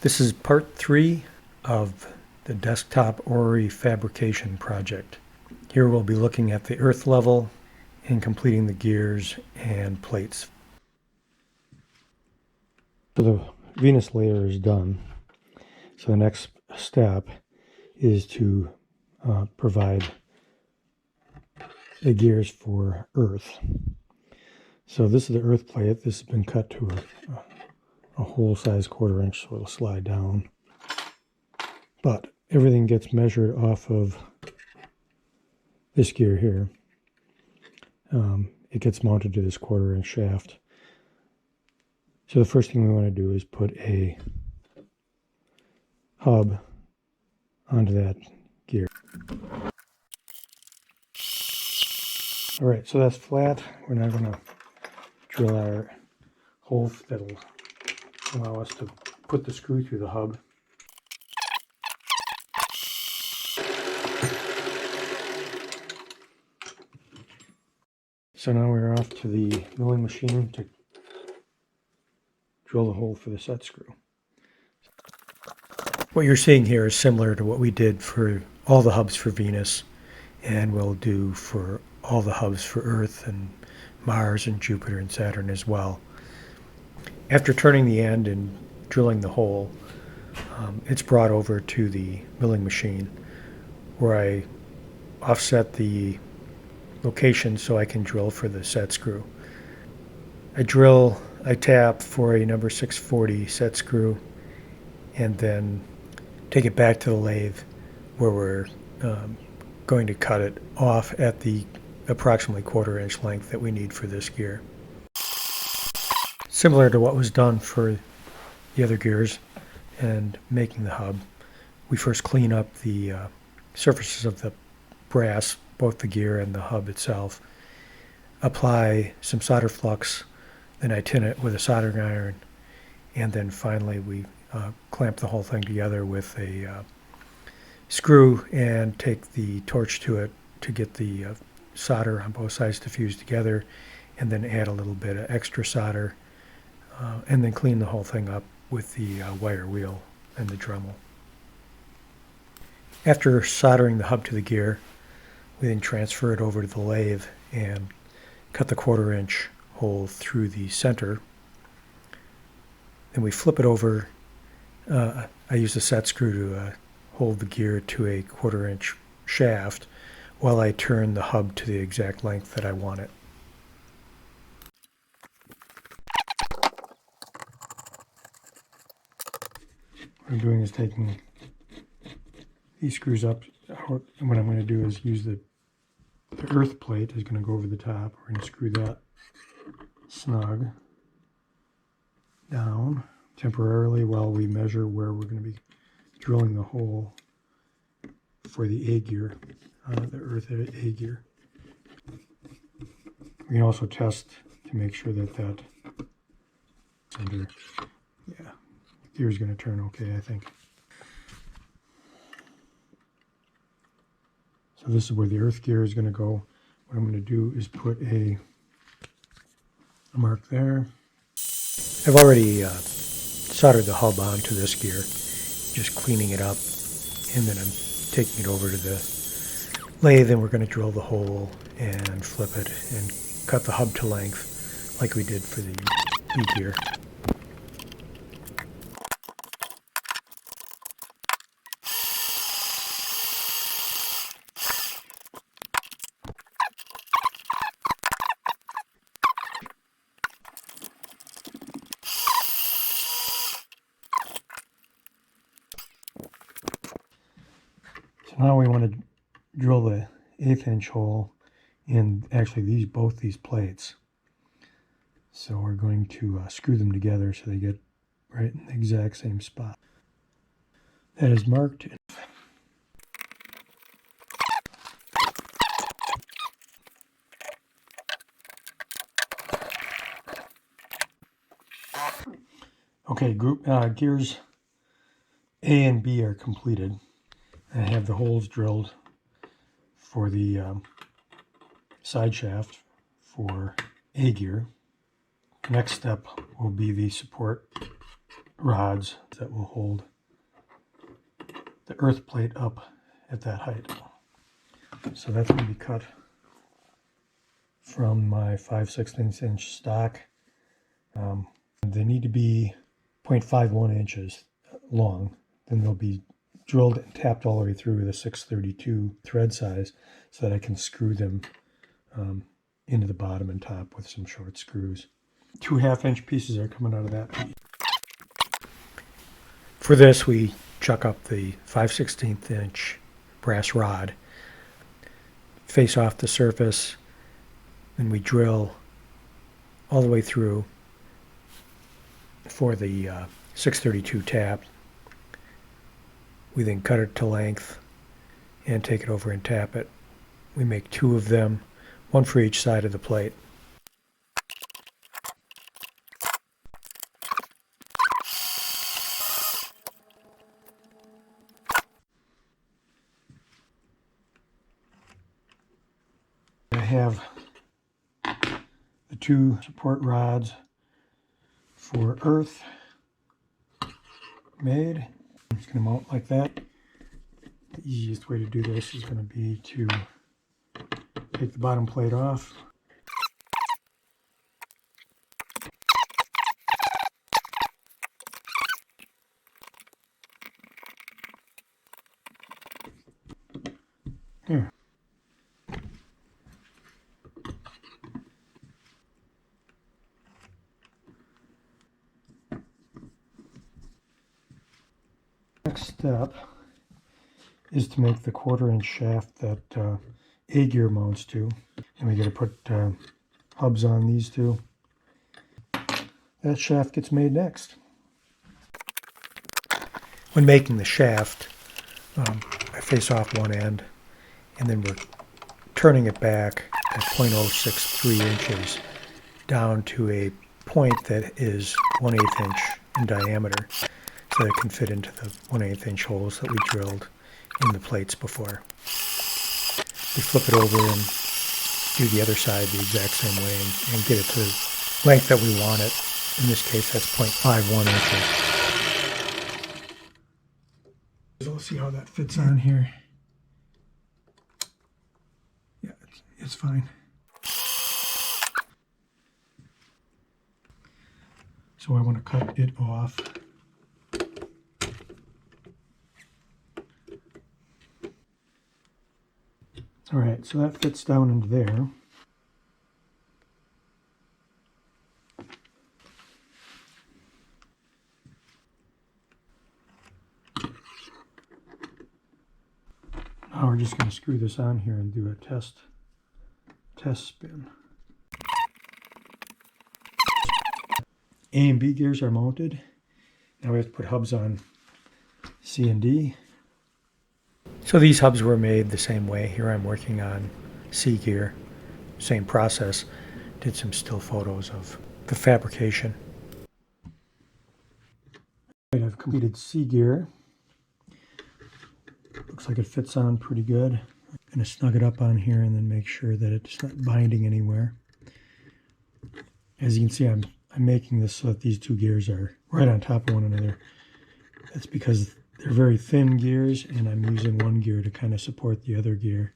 This is part 3 of the desktop Orrery fabrication project. Here we'll be looking at the earth level and completing the gears and plates. So the Venus layer is done. So the next step is to provide the gears for earth. So this is the earth plate. This has been cut to a whole size 1/4 inch, so it'll slide down. But everything gets measured off of this gear here. It gets mounted to this 1/4 inch shaft. So the first thing we want to do is put a hub onto that gear. All right, so that's flat. We're now going to drill our hole that'll allow us to put the screw through the hub. So now we're off to the milling machine to drill the hole for the set screw. What you're seeing here is similar to what we did for all the hubs for Venus, and we'll do for all the hubs for Earth and Mars and Jupiter and Saturn as well. After turning the end and drilling the hole, it's brought over to the milling machine where I offset the location so I can drill for the set screw. I tap for a number 640 set screw and then take it back to the lathe where we're going to cut it off at the approximately 1/4 inch length that we need for this gear. Similar to what was done for the other gears and making the hub, we first clean up the surfaces of the brass, both the gear and the hub itself, apply some solder flux, then I tin it with a soldering iron, and then finally we clamp the whole thing together with a screw and take the torch to it to get the solder on both sides to fuse together, and then add a little bit of extra solder, and then clean the whole thing up with the wire wheel and the Dremel. After soldering the hub to the gear, we then transfer it over to the lathe and cut the 1/4 inch hole through the center. Then we flip it over. I use a set screw to hold the gear to a 1/4 inch shaft while I turn the hub to the exact length that I want it. What I'm doing is taking these screws up, and what I'm going to do is use the earth plate is going to go over the top. We're going to screw that snug down temporarily while we measure where we're going to be drilling the hole for the A gear, the earth A gear. We can also test to make sure that center, gear is going to turn okay, I think. So this is where the earth gear is going to go. What I'm going to do is put a mark there. I've already soldered the hub onto this gear, just cleaning it up, and then I'm taking it over to the lathe, and we're going to drill the hole and flip it and cut the hub to length like we did for the B gear. So now we want to drill the 1/8 inch hole in actually both these plates. So we're going to screw them together so they get right in the exact same spot. That is marked. Okay, gears A and B are completed. I have the holes drilled for the side shaft for A gear. Next step will be the support rods that will hold the earth plate up at that height. So that's going to be cut from my 5/16 inch stock. They need to be 0.51 inches long. Then they'll be drilled and tapped all the way through with a 632 thread size so that I can screw them into the bottom and top with some short screws. 2 1/2-inch pieces are coming out of that piece. For this, we chuck up the 5/16 inch brass rod, face off the surface, and we drill all the way through for the 632 tap. We then cut it to length and take it over and tap it. We make 2 of them, 1 for each side of the plate. I have the 2 support rods for earth made. I'm just going to mount like that. The easiest way to do this is going to be to take the bottom plate off. Here. Next step is to make the 1/4 inch shaft that A gear mounts to, and we got to put hubs on these 2. That shaft gets made next. When making the shaft, I face off one end, and then we're turning it back at 0.063 inches down to a point that is 1/8 inch in diameter, so that it can fit into the 1/8 inch holes that we drilled in the plates before. We flip it over and do the other side the exact same way and get it to the length that we want it. In this case, that's 0.51 inches. So let's see how that fits on here. Yeah, it's fine. So I want to cut it off. All right, so that fits down into there. Now we're just going to screw this on here and do a test spin. A and B gears are mounted. Now we have to put hubs on C and D. So these hubs were made the same way. Here I'm working on C gear, same process. Did some still photos of the fabrication. I've completed C gear. Looks like it fits on pretty good. I'm going to snug it up on here and then make sure that it's not binding anywhere. As you can see, I'm making this so that these 2 gears are right on top of one another. That's because they're very thin gears, and I'm using one gear to kind of support the other gear.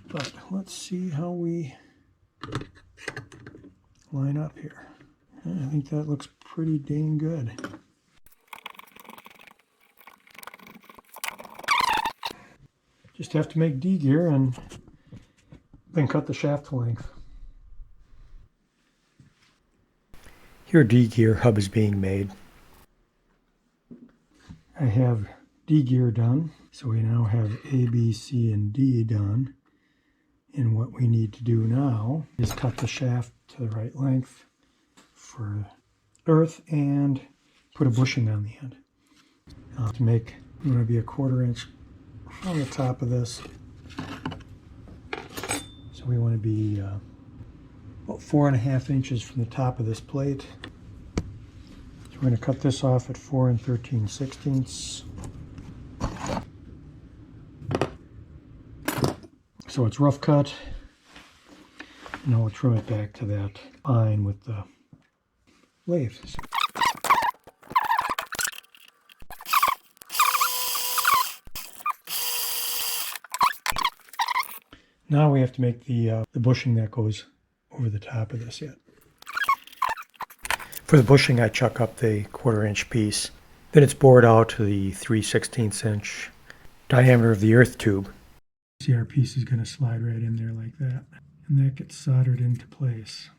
But let's see how we line up here. I think that looks pretty dang good. Just have to make D gear and then cut the shaft to length. Here D gear hub is being made. I have D gear done, so we now have A, B, C, and D done. And what we need to do now is cut the shaft to the right length for earth and put a bushing on the end. To make, you want to be a 1/4 inch on the top of this. So we want to be about 4 1/2 inches from the top of this plate. So we're going to cut this off at 4 13/16. So it's rough cut. Now we'll trim it back to that line with the lathe. Now we have to make the bushing that goes over the top of this yet. For the bushing, I chuck up the 1/4 inch piece. Then it's bored out to the 3/16 inch diameter of the earth tube. See, our piece is going to slide right in there like that. And that gets soldered into place.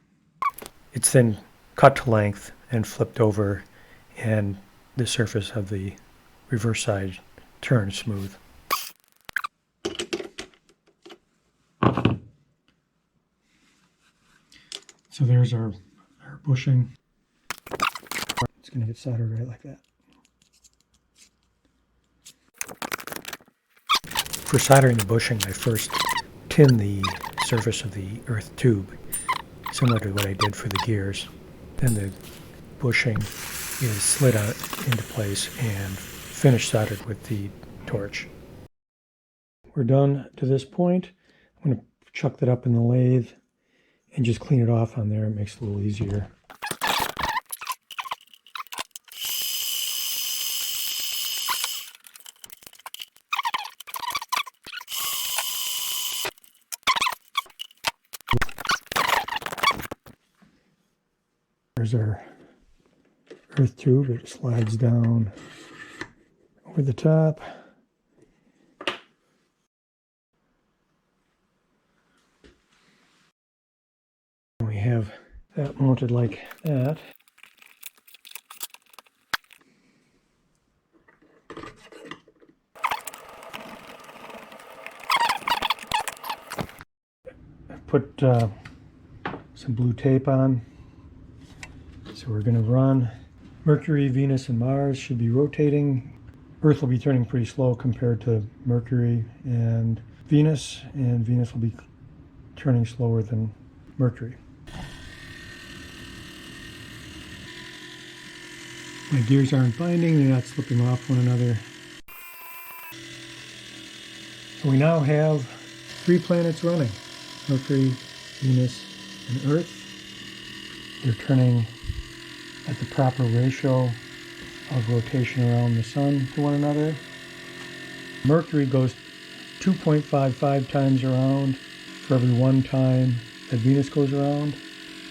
It's then cut to length and flipped over, and the surface of the reverse side turns smooth. So there's our bushing. It's going to get soldered right like that. For soldering the bushing, I first tin the surface of the earth tube, similar to what I did for the gears. Then the bushing is slid out into place and finished soldered with the torch. We're done to this point. I'm going to chuck that up in the lathe and just clean it off on there. It makes it a little easier. There's our earth tube. It slides down over the top. We have that mounted like that. I put some blue tape on. So we're going to run. Mercury, Venus, and Mars should be rotating. Earth will be turning pretty slow compared to Mercury and Venus will be turning slower than Mercury. My gears aren't binding, they're not slipping off one another. So we now have 3 planets running: Mercury, Venus, and Earth. They're turning at the proper ratio of rotation around the sun to one another. Mercury goes 2.55 times around for every 1 time that Venus goes around.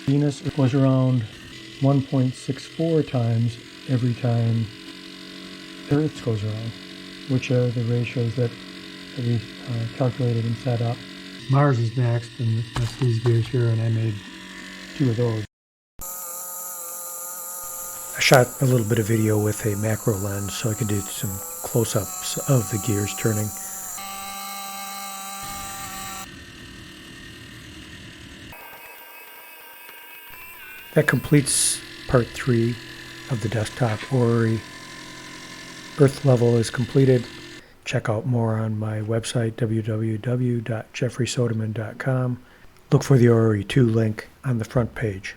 Venus goes around 1.64 times every time Earth goes around, which are the ratios that we calculated and set up. Mars is next, and that's these gears here, and I made 2 of those. I shot a little bit of video with a macro lens so I could do some close-ups of the gears turning. That completes part 3 of the desktop Orrery. Earth level is completed. Check out more on my website, www.jeffreysoderman.com. Look for the Orrery 2 link on the front page.